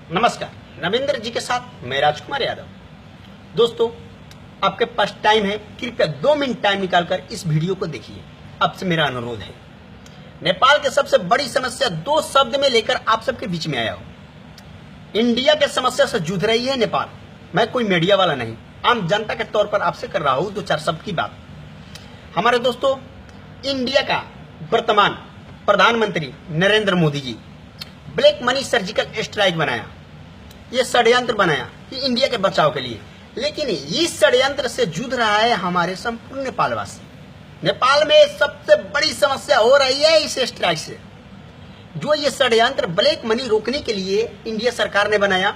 नमस्कार, रविंद्र जी के साथ मैं राजकुमार यादव। दोस्तों, आपके पास टाइम है, कृपया 2 मिनट टाइम निकालकर इस वीडियो को देखिए। आपसे मेरा अनुरोध है। नेपाल के सबसे बड़ी समस्या 2 शब्द में लेकर आप सबके बीच में आया हूं। इंडिया के समस्या से जूझ रही है नेपाल। मैं कोई मीडिया वाला नहीं, आम जनता के तौर पर आपसे कर रहा हूं 2-4 शब्द की बात। हमारे दोस्तों, इंडिया का वर्तमान प्रधानमंत्री Narendra Modi ji black money surgical strike बनाया, ये षड्यंत्र बनाया कि इंडिया के बचाव के लिए। लेकिन इस षड्यंत्र से जूझ रहा है हमारे संपूर्ण नेपालवासी। नेपाल में सबसे बड़ी समस्या हो रही है इस स्ट्राइक से। जो ये षड्यंत्र ब्लैक मनी रोकने के लिए इंडिया सरकार ने बनाया,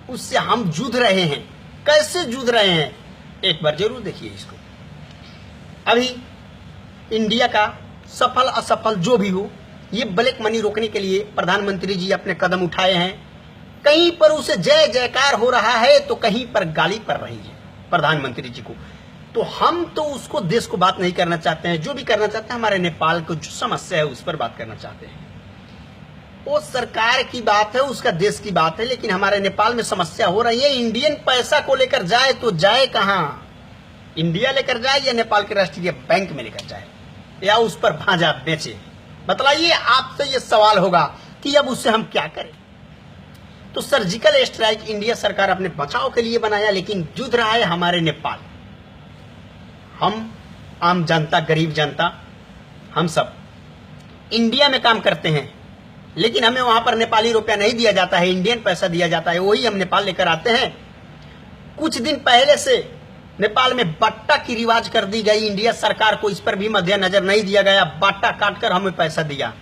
उससे हम जूझ रहे हैं। कैसे जूझ रहे हैं, एक बार जरूर देखिए इसको। अभी इंडिया का सफल असफल जो भी हो, ये ब्लैक मनी रोकने के लिए प्रधानमंत्री जी अपने कदम उठाए हैं। कहीं पर उसे जय जयकार हो रहा है तो कहीं पर गाली पड़ रही है प्रधानमंत्री जी को। तो हम तो उसको देश को बात नहीं करना चाहते हैं। जो भी करना चाहते हैं, हमारे नेपाल को जो समस्या है उस पर बात करना चाहते हैं। वो सरकार की बात है, उसका देश की बात है। लेकिन हमारे नेपाल में समस्या हो रही है। इंडियन पैसा को लेकर जाए तो जाए कहां? इंडिया लेकर जाए या नेपाल के राष्ट्रीय बैंक में लेकर जाए, या उस पर भांजा बेचे? बताइए, आपसे ये सवाल होगा कि अब उससे हम क्या करें। तो सर्जिकल स्ट्राइक इंडिया सरकार अपने बचाव के लिए बनाया, लेकिन जूझ रहा है हमारे नेपाल। हम आम जनता, गरीब जनता, हम सब इंडिया में काम करते हैं, लेकिन हमें वहां पर नेपाली रुपया नहीं दिया जाता है, इंडियन पैसा दिया जाता है। वही हम नेपाल लेकर आते हैं। कुछ दिन पहले से नेपाल में बाटा की रिवाज कर दी गई। इंडिया सरकार को इस पर भी मद्देनजर नहीं दिया गया। बाटा काटकर हमें पैसा दिया,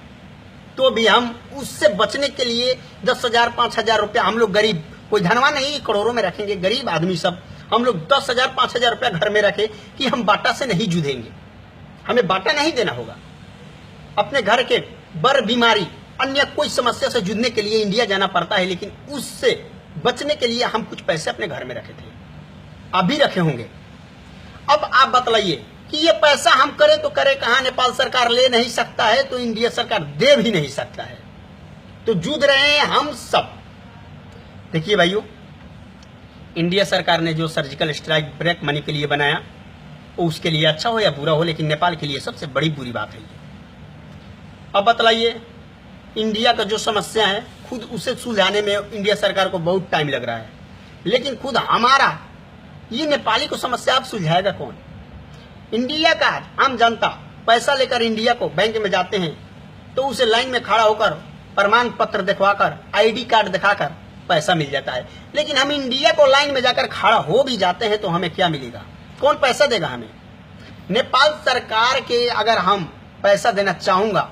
तो भी हम उससे बचने के लिए 10,000 5,000 रुपया, हम लोग गरीब, कोई धनवान नहीं, करोड़ों में रखेंगे, गरीब आदमी सब, हम लोग 10,000 5,000 रुपया घर में रखे कि हम बाटा से नहीं जूझेंगे, हमें बाटा नहीं देना होगा। अपने घर के बर बीमारी, अन्य कोई समस्या से जूझने के लिए इंडिया जाना पड़ता है, लेकिन उससे बचने के लिए हम कुछ पैसे अपने घर में रखे थे, अभी रखे होंगे। अब आप बतलाइए कि ये पैसा हम करें तो करें कहां? नेपाल सरकार ले नहीं सकता है तो इंडिया सरकार दे भी नहीं सकता है, तो जूझ रहे हैं हम सब। देखिए भाइयों, इंडिया सरकार ने जो सर्जिकल स्ट्राइक ब्लैक मनी के लिए बनाया, वो उसके लिए अच्छा हो या बुरा हो, लेकिन नेपाल के लिए सबसे बड़ी बुरी बात है ये। अब बतलाइए, इंडिया का जो समस्या है, खुद उसे सुलझाने में इंडिया सरकार को बहुत टाइम लग रहा है, लेकिन खुद हमारा ये नेपाली को समस्या अब सुलझाएगा कौन? इंडिया का आम जनता पैसा लेकर इंडिया को बैंक में जाते हैं तो उसे लाइन में खड़ा होकर प्रमाण पत्र दिखवाकर, आईडी कार्ड दिखाकर पैसा मिल जाता है। लेकिन हम इंडिया को लाइन में जाकर खड़ा हो भी जाते हैं तो हमें क्या मिलेगा? कौन पैसा देगा हमें? नेपाल सरकार के अगर हम पैसा देना चाहूंगा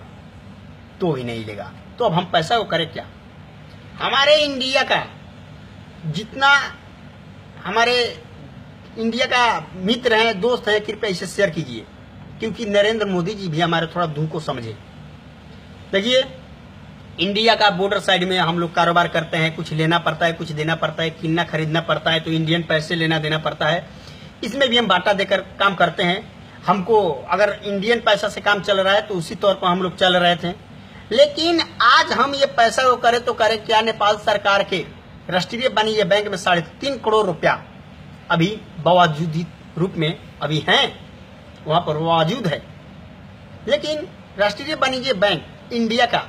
तो ही नहीं लेगा, तो अब हम पैसा को करें क्या? हमारे इंडिया का जितना हमारे इंडिया का मित्र हैं, दोस्त हैं, कृपया इसे शेयर कीजिए, क्योंकि नरेंद्र मोदी जी भी हमारे थोड़ा दुख को समझे। देखिए, इंडिया का बॉर्डर साइड में हम लोग कारोबार करते हैं, कुछ लेना पड़ता है, कुछ देना पड़ता है, कितना खरीदना पड़ता है, तो इंडियन पैसे लेना देना पड़ता है। इसमें भी हम बाटा देकर काम करते हैं। हमको अगर इंडियन पैसा से काम चल रहा है तो उसी तौर पर हम लोग चल रहे थे। लेकिन आज हम ये पैसा को करें तो करें क्या? नेपाल सरकार के राष्ट्रीय वाणिज्य बैंक में 3.5 करोड़ रुपया अभी बावजूद रूप में अभी हैं, वहां पर मौजूद है। लेकिन राष्ट्रीय वाणिज्य बैंक इंडिया का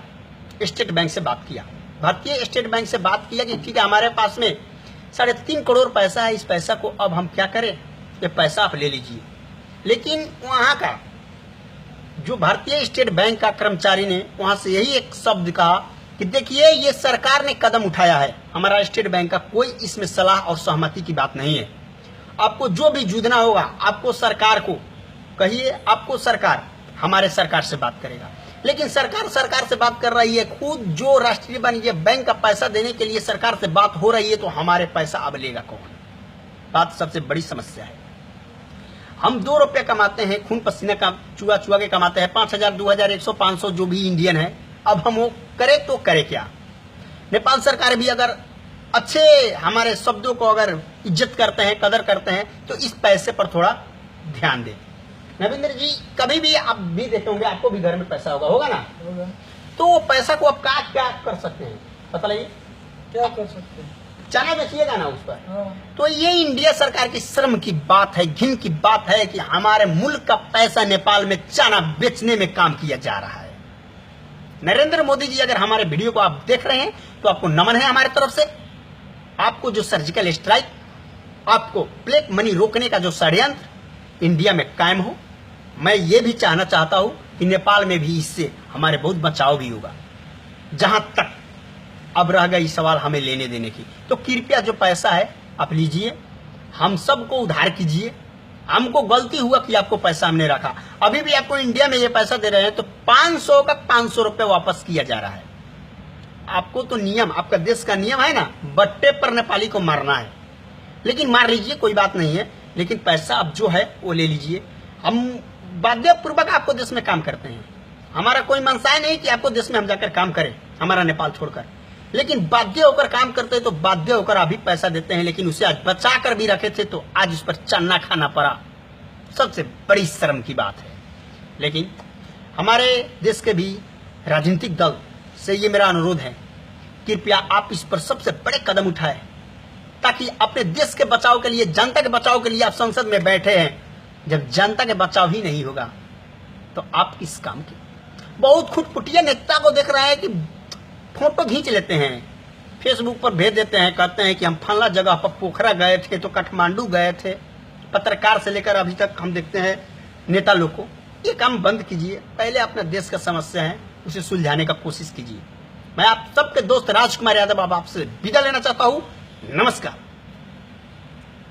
स्टेट बैंक से बात किया, भारतीय स्टेट बैंक से बात किया कि ठीक है, हमारे पास में 3.5 करोड़ पैसा है, इस पैसा को अब हम क्या करें? ये पैसा आप ले लीजिए। लेकिन वहां का जो भारतीय स्टेट बैंक का कर्मचारी ने वहां से यही एक शब्द कहा कि देखिए, ये सरकार ने कदम उठाया है, हमारा स्टेट बैंक का कोई इसमें सलाह और सहमति की बात नहीं है। आपको जो भी जूझना होगा, आपको सरकार को कहिए, आपको सरकार हमारे सरकार से बात करेगा। लेकिन सरकार से बात कर रही है, खुद जो राष्ट्रीय वाणिज्य बैंक का पैसा देने के लिए सरकार से बात हो रही है, तो हमारे पैसा अब लेगा कौन? बात सबसे बड़ी समस्या है। हम 2 रुपया कमाते हैं, खून पसीना का चुआ चुआ के कमाते हैं, 5,000 2,000 100 500 जो भी इंडियन है। अब हम वो करें तो करें क्या? नेपाल सरकार भी अगर अच्छे हमारे शब्दों को अगर इज्जत करते हैं, कदर करते हैं, तो इस पैसे पर थोड़ा ध्यान दें। नरेंद्र जी, कभी भी आप भी देखे होंगे, आपको भी घर में पैसा होगा ना? तो वो पैसा को आप क्या कर सकते हैं, बताइए। क्या कर सकते हैं। चना बेचिएगा ना उस पर। हाँ। तो ये इंडिया सरकार की शर्म की बात है, घिन की बात है कि हमारे मुल्क का पैसा नेपाल में चना बेचने में काम किया जा रहा है। नरेंद्र मोदी जी, अगर हमारे वीडियो को आप देख रहे हैं तो आपको नमन है हमारे तरफ से। आपको जो सर्जिकल स्ट्राइक, आपको ब्लैक मनी रोकने का जो षड्यंत्र इंडिया में कायम हो, मैं ये भी चाहना चाहता हूं कि नेपाल में भी इससे हमारे बहुत बचाव भी होगा। जहां तक अब रह गई सवाल हमें लेने देने की, तो कृपया जो पैसा है आप लीजिए, हम सबको उधार कीजिए। हमको गलती हुआ कि आपको पैसा हमने रखा, अभी भी आपको इंडिया में ये पैसा दे रहे हैं तो 500 का 500 रुपए वापस किया जा रहा है। आपको तो नियम, आपका देश का नियम है ना, बट्टे पर नेपाली को मारना है, लेकिन मार लीजिए, कोई बात नहीं है, लेकिन पैसा अब जो है वो ले लीजिए। हम बाध्यपूर्वक आपको देश में काम करते हैं, हमारा कोई मनसाय नहीं कि आपको देश में हम जाकर काम करें, हमारा नेपाल छोड़कर, लेकिन बाध्य होकर काम करते हैं तो बाध्य होकर अभी पैसा देते हैं, लेकिन उसे आज बचा कर भी रखे थे तो आज उस पर चन्ना खाना पड़ा। सबसे बड़ी शर्म की बात है। लेकिन हमारे देश के भी राजनीतिक दल से ये मेरा अनुरोध है, कृपया आप इस पर सबसे बड़े कदम उठाएं, ताकि अपने देश के बचाव के लिए, जनता के बचाव के लिए आप संसद में बैठे हैं। जब जनता के बचाव ही नहीं होगा तो आप किस काम की। बहुत खुटपुटिया नेता को देख रहे हैं कि फोटो खींच लेते हैं, फेसबुक पर भेज देते हैं, कहते हैं कि हम फला जगह पर पोखरा गए थे, तो काठमांडू गए थे। पत्रकार से लेकर अभी तक हम देखते हैं नेता लोग को। ये काम बंद कीजिए, पहले अपना देश का समस्या है उसे सुलझाने का कोशिश कीजिए। मैं आप सबके दोस्त राजकुमार यादव अब आपसे विदा लेना चाहता हूँ। नमस्कार।